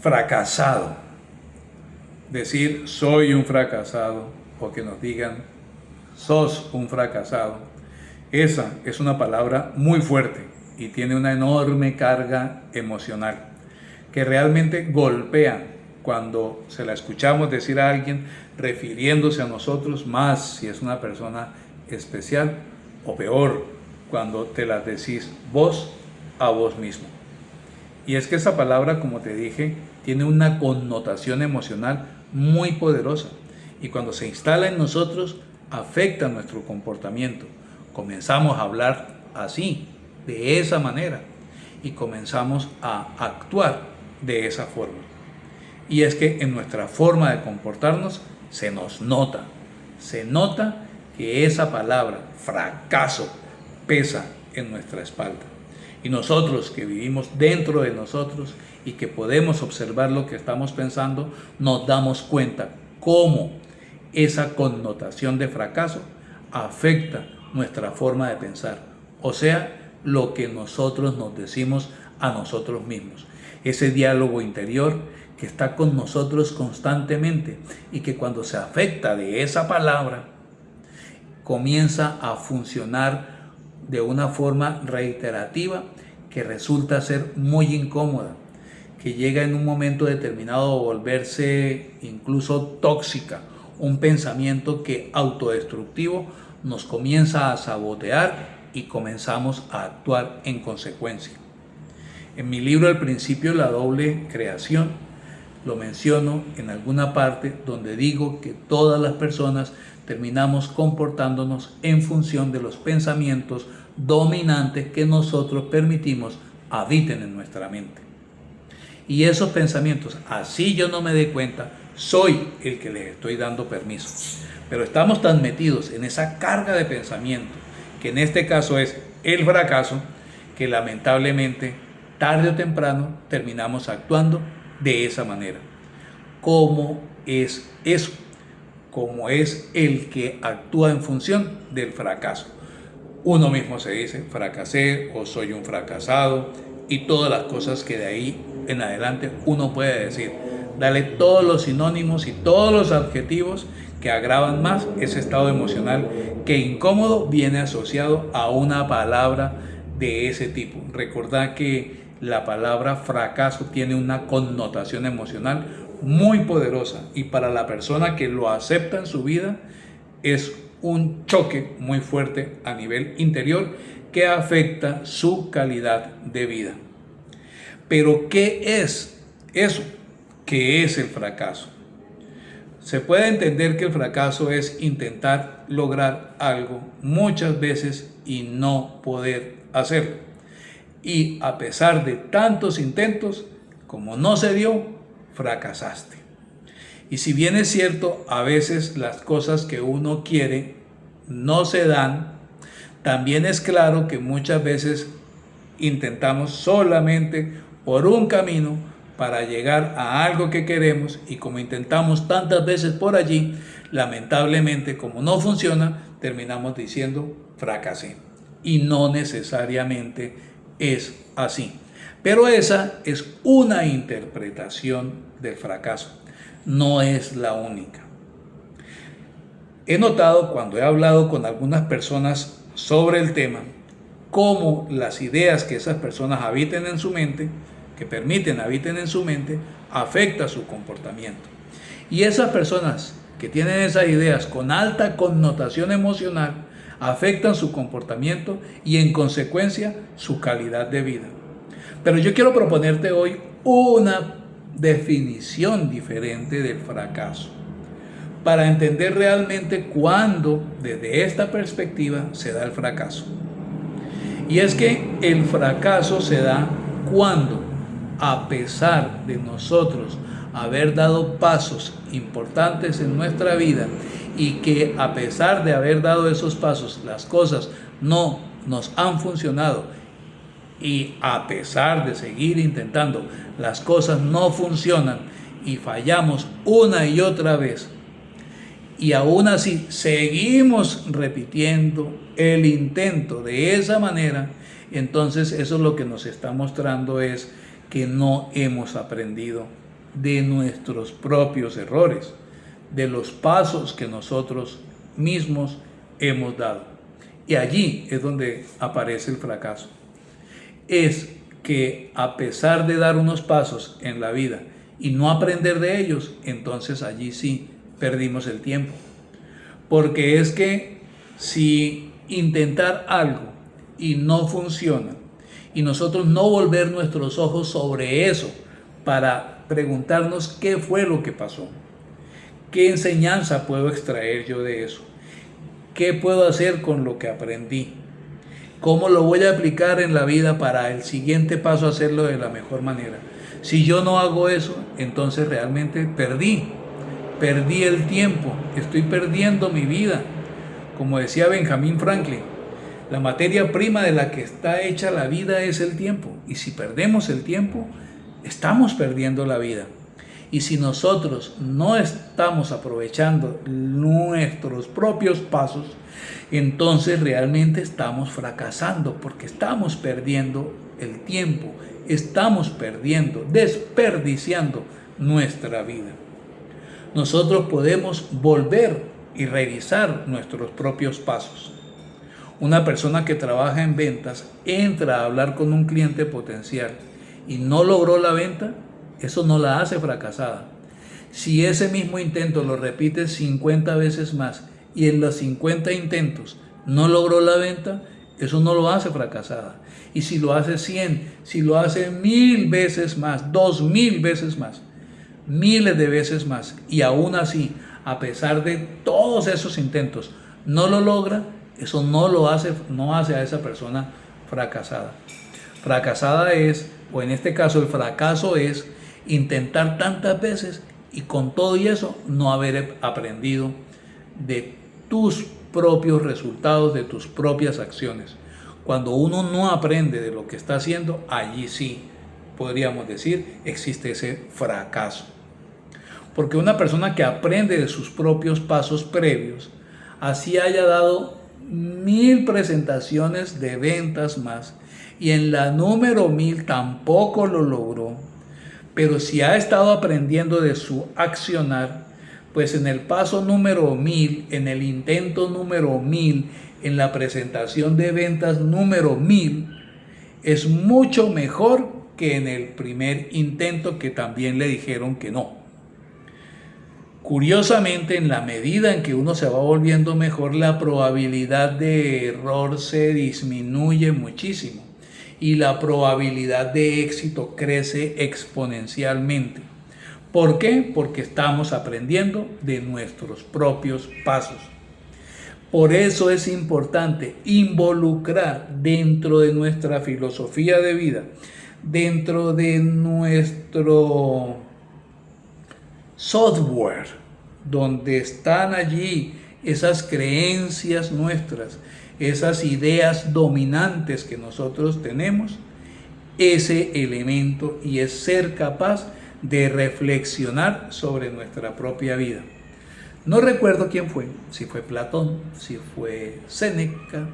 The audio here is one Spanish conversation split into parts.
fracasado. Decir soy un fracasado o que nos digan sos un fracasado. Esa es una palabra muy fuerte y tiene una enorme carga emocional que realmente golpea cuando se la escuchamos decir a alguien refiriéndose a nosotros, más si es una persona especial, o peor, cuando te la decís vos a vos mismo. Y es que esa palabra, como te dije, tiene una connotación emocional muy poderosa y cuando se instala en nosotros afecta nuestro comportamiento. Comenzamos a hablar así, de esa manera, y comenzamos a actuar de esa forma. Y es que en nuestra forma de comportarnos se nota que esa palabra, fracaso, pesa en nuestra espalda. Y nosotros que vivimos dentro de nosotros y que podemos observar lo que estamos pensando, nos damos cuenta cómo esa connotación de fracaso afecta nuestra forma de pensar, o sea, lo que nosotros nos decimos a nosotros mismos. Ese diálogo interior que está con nosotros constantemente y que cuando se afecta de esa palabra, comienza a funcionar de una forma reiterativa que resulta ser muy incómoda, que llega en un momento determinado a volverse incluso tóxica, un pensamiento que autodestructivo nos comienza a sabotear y comenzamos a actuar en consecuencia. En mi libro El principio de la doble creación lo menciono en alguna parte donde digo que todas las personas terminamos comportándonos en función de los pensamientos dominantes que nosotros permitimos habiten en nuestra mente. Y esos pensamientos, así yo no me dé cuenta, soy el que les estoy dando permiso. Pero estamos tan metidos en esa carga de pensamiento, que en este caso es el fracaso, que lamentablemente tarde o temprano terminamos actuando de esa manera. ¿Cómo es eso? ¿Cómo es el que actúa en función del fracaso? Uno mismo se dice fracasé o soy un fracasado y todas las cosas que de ahí en adelante uno puede decir. Dale todos los sinónimos y todos los adjetivos que agravan más ese estado emocional que incómodo viene asociado a una palabra de ese tipo. Recordad que la palabra fracaso tiene una connotación emocional muy poderosa y para la persona que lo acepta en su vida es un choque muy fuerte a nivel interior que afecta su calidad de vida. Pero ¿qué es eso? ¿Qué es el fracaso? Se puede entender que el fracaso es intentar lograr algo muchas veces y no poder hacerlo. Y a pesar de tantos intentos, como no se dio, fracasaste. Y si bien es cierto, a veces las cosas que uno quiere no se dan, también es claro que muchas veces intentamos solamente por un camino para llegar a algo que queremos y como intentamos tantas veces por allí, lamentablemente como no funciona, terminamos diciendo fracasé. Y no necesariamente es así. Pero esa es una interpretación del fracaso, no es la única. He notado cuando he hablado con algunas personas sobre el tema, cómo las ideas que esas personas habiten en su mente, que permiten habiten en su mente, afecta su comportamiento. Y esas personas que tienen esas ideas con alta connotación emocional, afectan su comportamiento y en consecuencia su calidad de vida. Pero yo quiero proponerte hoy una definición diferente del fracaso para entender realmente cuándo desde esta perspectiva se da el fracaso. Y es que el fracaso se da cuando, a pesar de nosotros haber dado pasos importantes en nuestra vida y que a pesar de haber dado esos pasos las cosas no nos han funcionado y a pesar de seguir intentando las cosas no funcionan y fallamos una y otra vez y aún así seguimos repitiendo el intento de esa manera, entonces eso lo que nos está mostrando es que no hemos aprendido de nuestros propios errores, de los pasos que nosotros mismos hemos dado. Y allí es donde aparece el fracaso. Es que a pesar de dar unos pasos en la vida y no aprender de ellos, entonces allí sí perdimos el tiempo. Porque es que si intentar algo y no funciona, y nosotros no volver nuestros ojos sobre eso para preguntarnos qué fue lo que pasó, qué enseñanza puedo extraer yo de eso, qué puedo hacer con lo que aprendí, cómo lo voy a aplicar en la vida para el siguiente paso hacerlo de la mejor manera. Si yo no hago eso, entonces realmente perdí el tiempo, estoy perdiendo mi vida. Como decía Benjamin Franklin, la materia prima de la que está hecha la vida es el tiempo. Y si perdemos el tiempo, estamos perdiendo la vida. Y si nosotros no estamos aprovechando nuestros propios pasos, entonces realmente estamos fracasando porque estamos perdiendo el tiempo, estamos desperdiciando nuestra vida. Nosotros podemos volver y revisar nuestros propios pasos. Una persona que trabaja en ventas entra a hablar con un cliente potencial y no logró la venta, eso no la hace fracasada. Si ese mismo intento lo repite 50 veces más y en los 50 intentos no logró la venta, eso no lo hace fracasada. Y si lo hace 100, si lo hace 1000 veces más, 2000 veces más, miles de veces más, y aún así, a pesar de todos esos intentos, no lo logra, eso no hace a esa persona fracasada. Fracasada es, o en este caso el fracaso es, intentar tantas veces y con todo y eso no haber aprendido de tus propios resultados, de tus propias acciones. Cuando uno no aprende de lo que está haciendo, allí sí podríamos decir existe ese fracaso. Porque una persona que aprende de sus propios pasos previos, así haya dado 1000 presentaciones de ventas más y en la número 1000 tampoco lo logró, pero si ha estado aprendiendo de su accionar, pues en el paso número 1000, en el intento número 1000, en la presentación de ventas número 1000, es mucho mejor que en el primer intento que también le dijeron que no. Curiosamente, en la medida en que uno se va volviendo mejor, la probabilidad de error se disminuye muchísimo y la probabilidad de éxito crece exponencialmente. ¿Por qué? Porque estamos aprendiendo de nuestros propios pasos. Por eso es importante involucrar dentro de nuestra filosofía de vida, dentro de nuestro software, donde están allí esas creencias nuestras, esas ideas dominantes que nosotros tenemos, ese elemento, y es ser capaz de reflexionar sobre nuestra propia vida. No recuerdo quién fue, si fue Platón, si fue Séneca,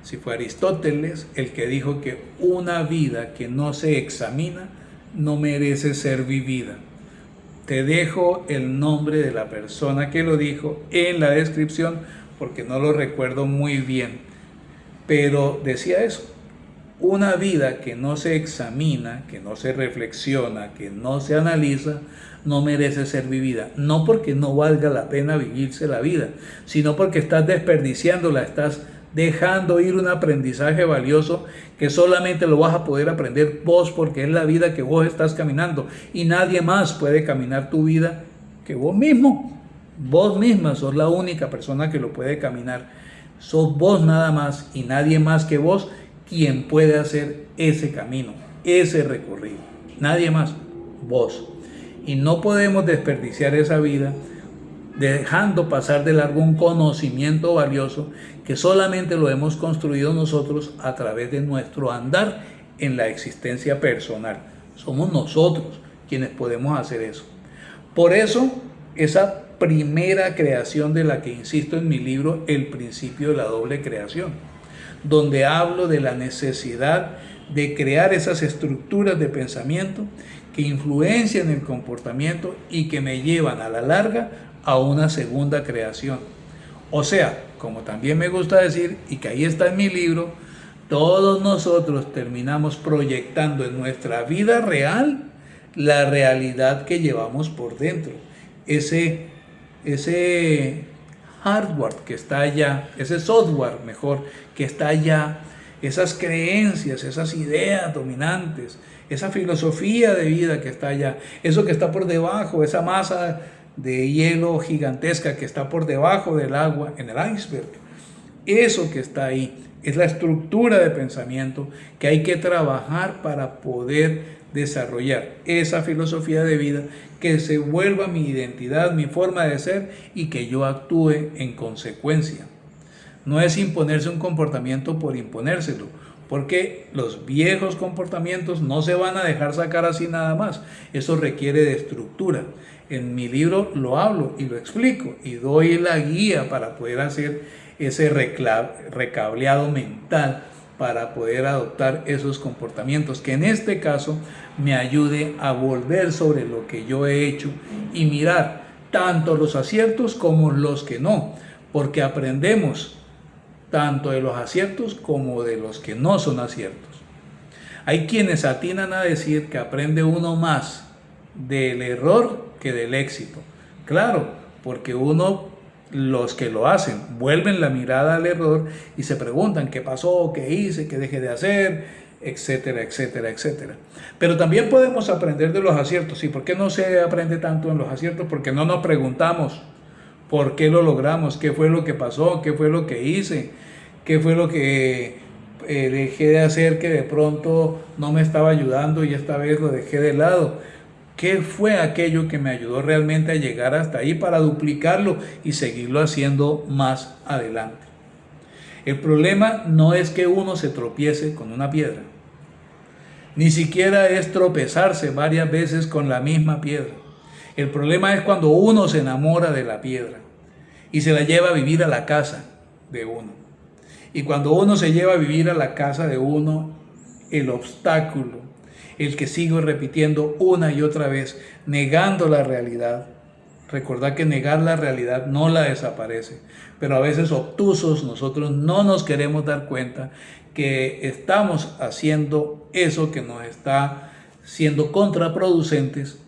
si fue Aristóteles, el que dijo que una vida que no se examina no merece ser vivida. Te dejo el nombre de la persona que lo dijo en la descripción porque no lo recuerdo muy bien, pero decía eso: una vida que no se examina, que no se reflexiona, que no se analiza, no merece ser vivida. No porque no valga la pena vivirse la vida, sino porque estás desperdiciándola, estás dejando ir un aprendizaje valioso que solamente lo vas a poder aprender vos, porque es la vida que vos estás caminando y nadie más puede caminar tu vida que vos mismo. Vos misma sos la única persona que lo puede caminar. Sos vos nada más y nadie más que vos quien puede hacer ese camino, ese recorrido. Nadie más, vos. Y no podemos desperdiciar esa vida dejando pasar de largo un conocimiento valioso que solamente lo hemos construido nosotros a través de nuestro andar en la existencia personal. Somos nosotros quienes podemos hacer eso. Por eso, esa primera creación de la que insisto en mi libro, El principio de la doble creación, donde hablo de la necesidad de crear esas estructuras de pensamiento que influencian el comportamiento y que me llevan a la larga a una segunda creación. O sea, como también me gusta decir, y que ahí está en mi libro, todos nosotros terminamos proyectando en nuestra vida real la realidad que llevamos por dentro. Ese hardware que está allá, ese software mejor que está allá, esas creencias, esas ideas dominantes, esa filosofía de vida que está allá, eso que está por debajo, esa masa de hielo gigantesca que está por debajo del agua, en el iceberg, eso que está ahí es la estructura de pensamiento que hay que trabajar para poder desarrollar esa filosofía de vida que se vuelva mi identidad, mi forma de ser y que yo actúe en consecuencia. No es imponerse un comportamiento por imponérselo, porque los viejos comportamientos no se van a dejar sacar así nada más. Eso requiere de estructura. En mi libro lo hablo y lo explico y doy la guía para poder hacer ese recableado mental para poder adoptar esos comportamientos que en este caso me ayude a volver sobre lo que yo he hecho y mirar tanto los aciertos como los que no, porque aprendemos tanto de los aciertos como de los que no son aciertos. Hay quienes atinan a decir que aprende uno más del error que del éxito. Claro, porque los que lo hacen vuelven la mirada al error y se preguntan qué pasó, qué hice, qué dejé de hacer, etcétera, etcétera, etcétera. Pero también podemos aprender de los aciertos. ¿Y por qué no se aprende tanto en los aciertos? Porque no nos preguntamos por qué lo logramos, qué fue lo que pasó, qué fue lo que hice, qué fue lo que dejé de hacer que de pronto no me estaba ayudando y esta vez lo dejé de lado. ¿Qué fue aquello que me ayudó realmente a llegar hasta ahí para duplicarlo y seguirlo haciendo más adelante? El problema no es que uno se tropiece con una piedra, ni siquiera es tropezarse varias veces con la misma piedra. El problema es cuando uno se enamora de la piedra y se la lleva a vivir a la casa de uno. Y cuando uno se lleva a vivir a la casa de uno, el obstáculo, el que sigo repitiendo una y otra vez, negando la realidad. Recordad que negar la realidad no la desaparece, pero a veces obtusos nosotros no nos queremos dar cuenta que estamos haciendo eso que nos está siendo contraproducentes,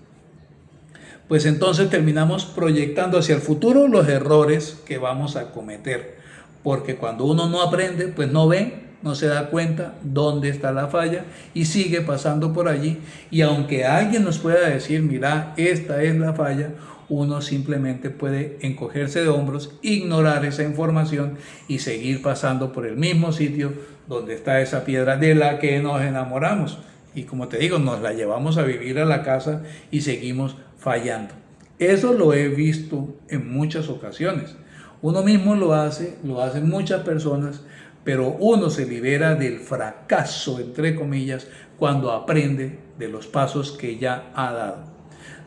pues entonces terminamos proyectando hacia el futuro los errores que vamos a cometer, porque cuando uno no aprende, pues no ve, no se da cuenta dónde está la falla y sigue pasando por allí. Y aunque alguien nos pueda decir, mira, esta es la falla, uno simplemente puede encogerse de hombros, ignorar esa información y seguir pasando por el mismo sitio donde está esa piedra de la que nos enamoramos. Y como te digo, nos la llevamos a vivir a la casa y seguimos fallando. Eso lo he visto en muchas ocasiones. Uno mismo lo hacen muchas personas, pero uno se libera del fracaso, entre comillas, cuando aprende de los pasos que ya ha dado.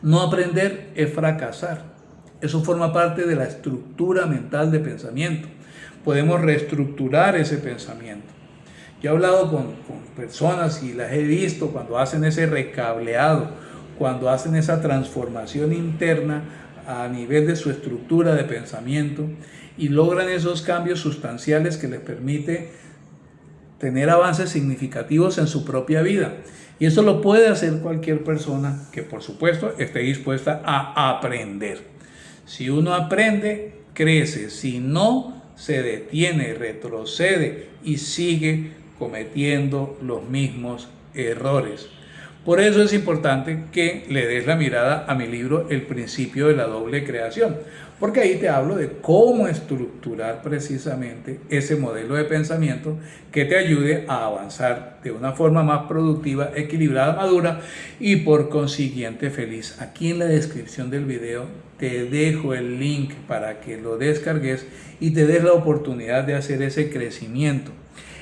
No aprender es fracasar. Eso forma parte de la estructura mental de pensamiento. Podemos reestructurar ese pensamiento. Yo he hablado con personas y las he visto cuando hacen ese recableado, cuando hacen esa transformación interna a nivel de su estructura de pensamiento y logran esos cambios sustanciales que les permite tener avances significativos en su propia vida. Y eso lo puede hacer cualquier persona que, por supuesto, esté dispuesta a aprender. Si uno aprende, crece. Si no, se detiene, retrocede y sigue cometiendo los mismos errores. Por eso es importante que le des la mirada a mi libro El principio de la doble creación, porque ahí te hablo de cómo estructurar precisamente ese modelo de pensamiento que te ayude a avanzar de una forma más productiva, equilibrada, madura y por consiguiente feliz. Aquí en la descripción del video te dejo el link para que lo descargues y te des la oportunidad de hacer ese crecimiento.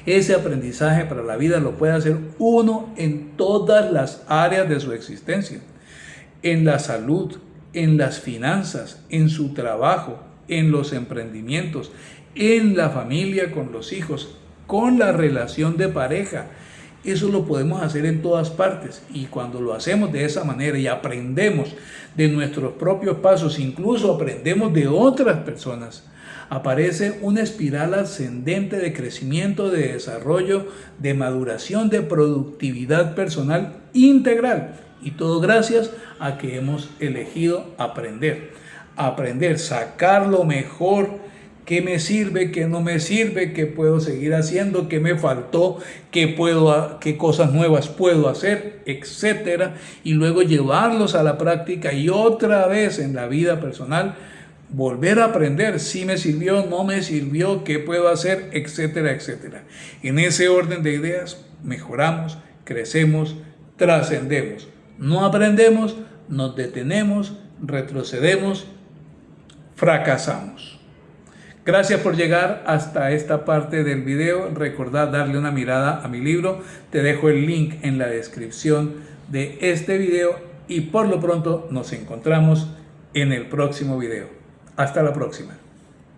Ese aprendizaje para la vida lo puede hacer uno en todas las áreas de su existencia, en la salud, en las finanzas, en su trabajo, en los emprendimientos, en la familia con los hijos, con la relación de pareja, Eso lo podemos hacer en todas partes, y cuando lo hacemos de esa manera y aprendemos de nuestros propios pasos, incluso aprendemos de otras personas, aparece una espiral ascendente de crecimiento, de desarrollo, de maduración, de productividad personal integral, y todo gracias a que hemos elegido aprender, sacar lo mejor. ¿Qué me sirve? ¿Qué no me sirve? ¿Qué puedo seguir haciendo? ¿Qué me faltó? ¿Qué cosas nuevas puedo hacer? Etcétera. Y luego llevarlos a la práctica, y otra vez en la vida personal volver a aprender si me sirvió, no me sirvió, qué puedo hacer, etcétera, etcétera. En ese orden de ideas mejoramos, crecemos, trascendemos. No aprendemos, nos detenemos, retrocedemos, fracasamos. Gracias por llegar hasta esta parte del video. Recordad darle una mirada a mi libro. Te dejo el link en la descripción de este video, y por lo pronto nos encontramos en el próximo video. Hasta la próxima.